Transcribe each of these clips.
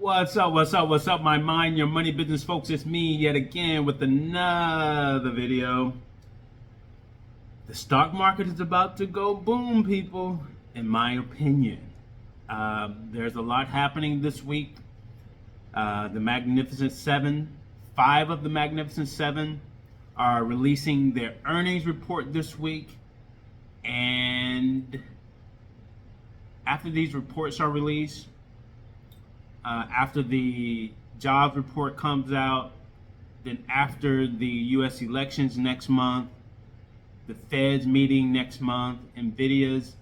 What's up? What's up? What's up, my mind, your money business folks? It's me yet again with another video. The stock market is about to go boom, people, in my opinion. There's a lot happening this week. The Magnificent Seven, 5 of the Magnificent Seven are releasing their earnings report this week. And after these reports are released, after the jobs report comes out, then after the U.S. elections next month, the Fed's meeting next month, NVIDIA's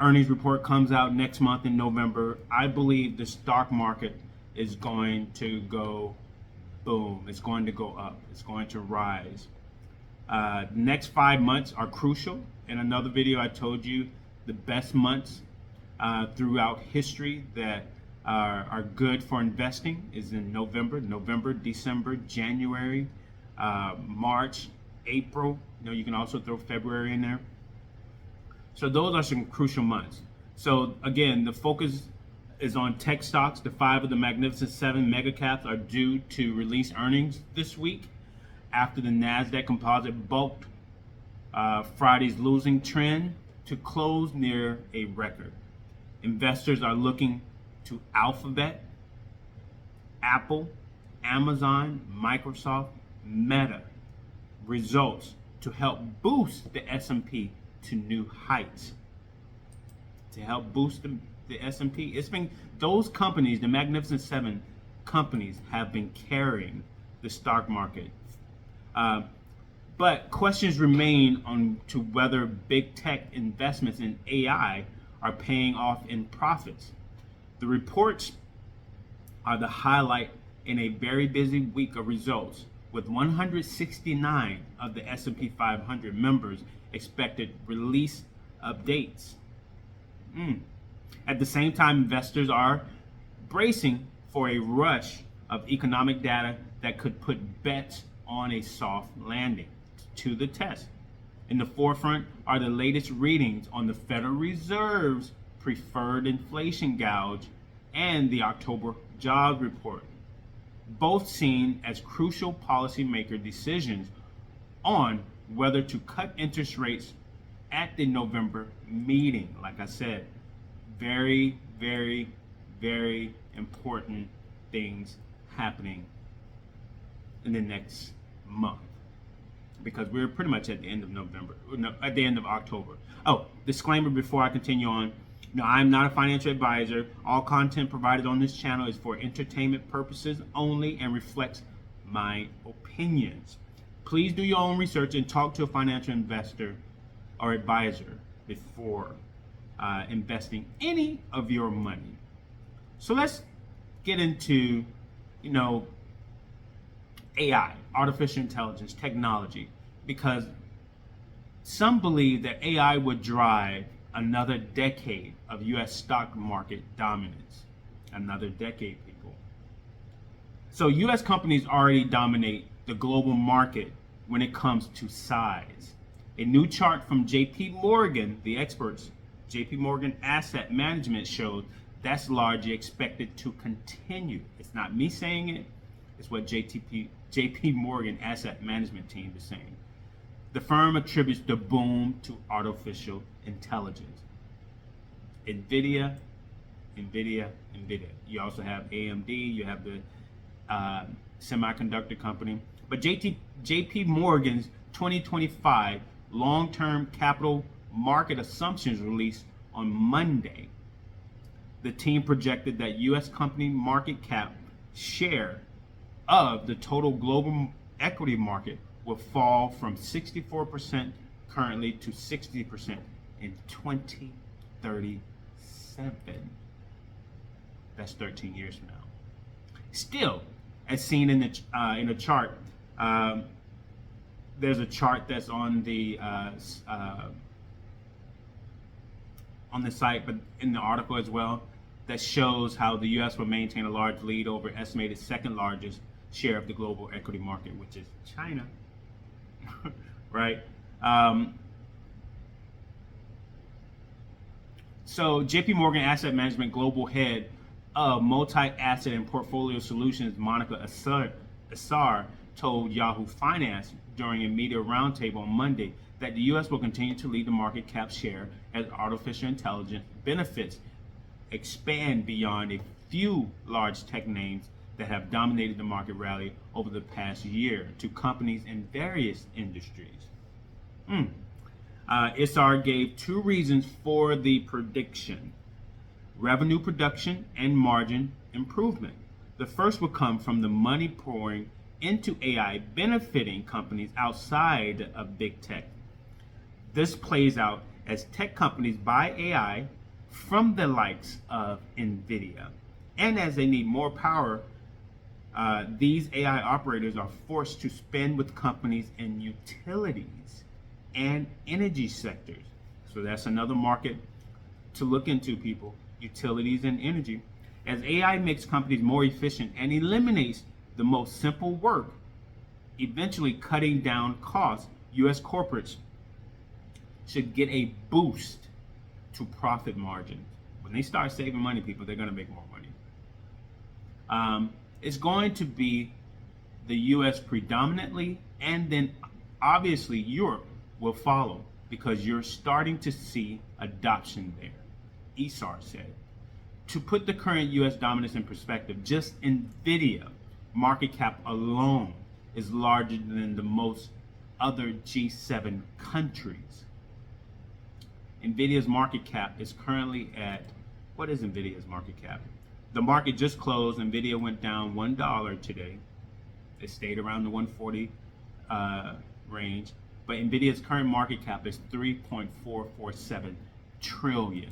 earnings report comes out next month in November, I believe the stock market is going to go boom. It's going to go up. It's going to rise. The next 5 months are crucial. In another video, I told you the best months throughout history that are good for investing is in November, December, January, March, April. You can also throw February in there. So those are some crucial months. So again, the focus is on tech stocks. The 5 of the Magnificent Seven mega caps are due to release earnings this week after the NASDAQ Composite bulked Friday's losing trend to close near a record. Investors are looking to Alphabet, Apple, Amazon, Microsoft, Meta results to help boost the S&P to new heights. To help boost the S&P, it's been those companies, the Magnificent Seven companies, have been carrying the stock market. But questions remain on to whether big tech investments in AI are paying off in profits. The reports are the highlight in a very busy week of results, with 169 of the S&P 500 members expected release updates. At the same time, investors are bracing for a rush of economic data that could put bets on a soft landing to the test. In the forefront are the latest readings on the Federal Reserve's preferred inflation gauge and the October jobs report, both seen as crucial policymaker decisions on whether to cut interest rates at the November meeting. Like I said, very, very, very important things happening in the next month, because we're pretty much at the end of November, at the end of October. Oh, disclaimer before I continue on. No, I'm not a financial advisor. All content provided on this channel is for entertainment purposes only and reflects my opinions. Please do your own research and talk to a financial investor or advisor before investing any of your money. So let's get into, AI, artificial intelligence, technology, because some believe that AI would drive another decade of U.S. stock market dominance. Another decade, people. So U.S. companies already dominate the global market when it comes to size. A new chart from J.P. Morgan, the experts, J.P. Morgan Asset Management, showed that's largely expected to continue. It's not me saying it, it's what J.P. Morgan Asset Management team is saying. The firm attributes the boom to artificial intelligence. NVIDIA. You also have AMD, you have the semiconductor company. But J.P. Morgan's 2025 long-term capital market assumptions released on Monday. The team projected that U.S. company market cap share of the total global equity market will fall from 64% currently to 60% in 2037. That's 13 years from now. Still, as seen in a chart, there's a chart that's on the site, but in the article as well, that shows how the U.S. will maintain a large lead over estimated second largest share of the global equity market, which is China. Right? So JP Morgan Asset Management Global Head of multi-asset and portfolio solutions, Monica Assar, told Yahoo Finance during a media roundtable on Monday that the U.S. will continue to lead the market cap share as artificial intelligence benefits expand beyond a few large tech names that have dominated the market rally over the past year to companies in various industries. Issar gave two reasons for the prediction: revenue production and margin improvement. The first will come from the money pouring into AI benefiting companies outside of big tech. This plays out as tech companies buy AI from the likes of NVIDIA. And as they need more power, these AI operators are forced to spend with companies in utilities and energy sectors. So that's another market to look into, people. Utilities and energy. As AI makes companies more efficient and eliminates the most simple work, eventually cutting down costs, U.S. corporates should get a boost to profit margins. When they start saving money, people, they're going to make more money. It's going to be the U.S. predominantly, and then obviously Europe will follow because you're starting to see adoption there, Issar said. To put the current U.S. dominance in perspective, just NVIDIA market cap alone is larger than the most other G7 countries. NVIDIA's market cap is currently at, what is NVIDIA's market cap? The market just closed. NVIDIA went down $1 today. It stayed around the 140 range. But NVIDIA's current market cap is $3.447 trillion.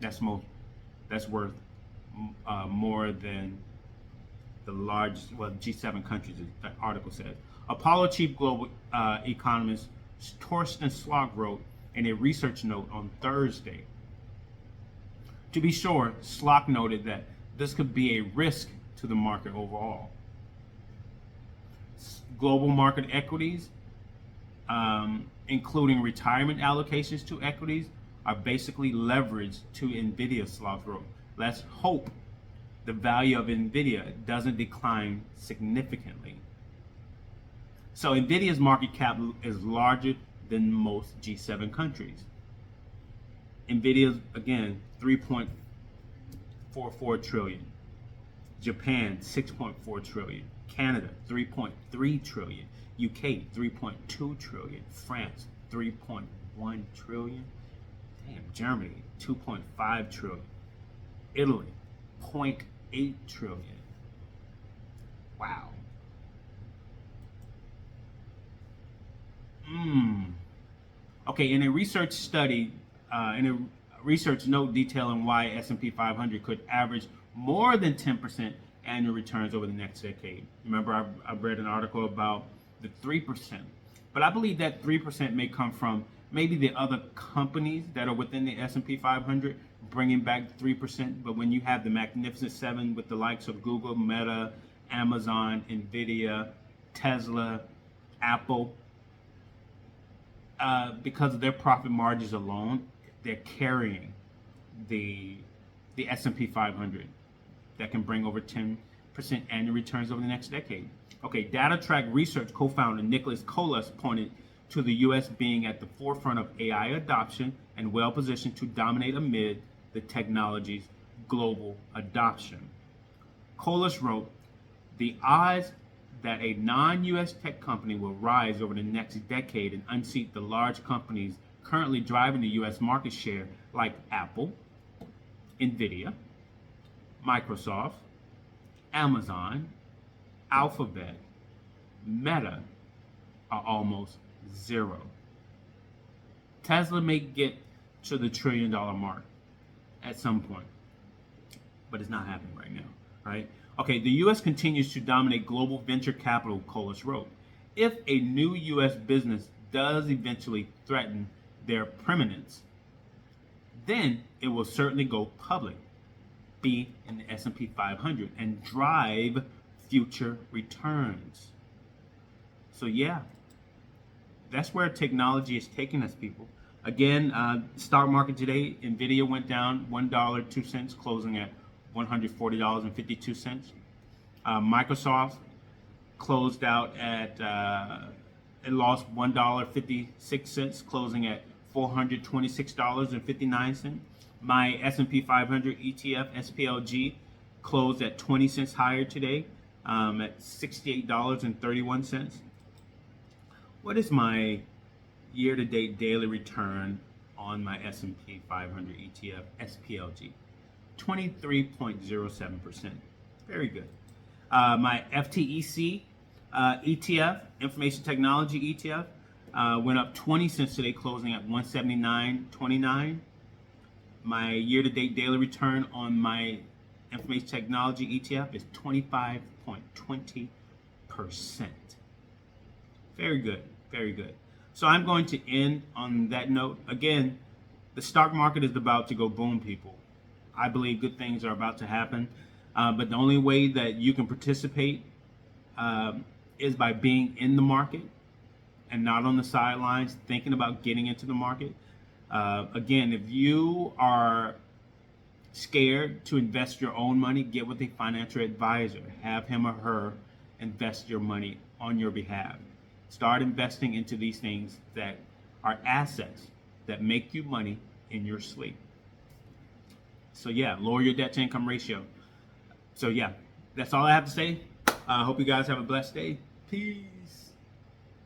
That's worth more than the largest, well, G7 countries, the article says. Apollo chief global economist Torsten Slok wrote in a research note on Thursday. To be sure, Slok noted that this could be a risk to the market overall. Global market equities, including retirement allocations to equities, are basically leveraged to NVIDIA, Slok wrote. Let's hope the value of NVIDIA doesn't decline significantly. So NVIDIA's market cap is larger than most G7 countries. NVIDIA's, again, 3.44 trillion. Japan, 6.4 trillion. Canada, 3.3 trillion. UK, 3.2 trillion. France, 3.1 trillion. Damn, Germany, 2.5 trillion. Italy, 0.8 trillion. Wow. Okay, in a research study, in a research note detailing why S&P 500 could average more than 10% annual returns over the next decade. Remember, I read an article about the 3%, but I believe that 3% may come from maybe the other companies that are within the S&P 500 bringing back 3%. But when you have the Magnificent Seven with the likes of Google, Meta, Amazon, NVIDIA, Tesla, Apple, because of their profit margins alone, they're carrying the S&P 500 that can bring over 10% annual returns over the next decade. Okay, DataTrack Research co-founder Nicholas Colas pointed to the U.S. being at the forefront of AI adoption and well-positioned to dominate amid the technology's global adoption. Colas wrote, "The odds that a non-U.S. tech company will rise over the next decade and unseat the large companies currently driving the U.S. market share like Apple, NVIDIA, Microsoft, Amazon, Alphabet, Meta are almost zero. Tesla may get to the $1 trillion mark at some point, but it's not happening right now, right? Okay, the U.S. continues to dominate global venture capital, Colas wrote. If a new U.S. business does eventually threaten their preeminence, then it will certainly go public, be in the S&P 500, and drive future returns. So yeah, that's where technology is taking us, people. Again, stock market today, Nvidia went down $1.02, closing at $140.52. Microsoft closed out at it lost $1.56, closing at $426.59. My S&P 500 ETF SPLG closed at 20 cents higher today, at $68.31. What is my year-to-date daily return on my S&P 500 ETF SPLG? 23.07%. Very good. My FTEC ETF, Information Technology ETF, went up 20 cents today, closing at 179.29. My year-to-date daily return on my Information Technology ETF is 25.20%. Very good, very good. So I'm going to end on that note. Again, the stock market is about to go boom, people. I believe good things are about to happen. But the only way that you can participate is by being in the market and not on the sidelines thinking about getting into the market. Again, if you are scared to invest your own money, get with a financial advisor. Have him or her invest your money on your behalf. Start investing into these things that are assets that make you money in your sleep. So yeah, lower your debt to income ratio. So yeah, that's all I have to say. I hope you guys have a blessed day. Peace.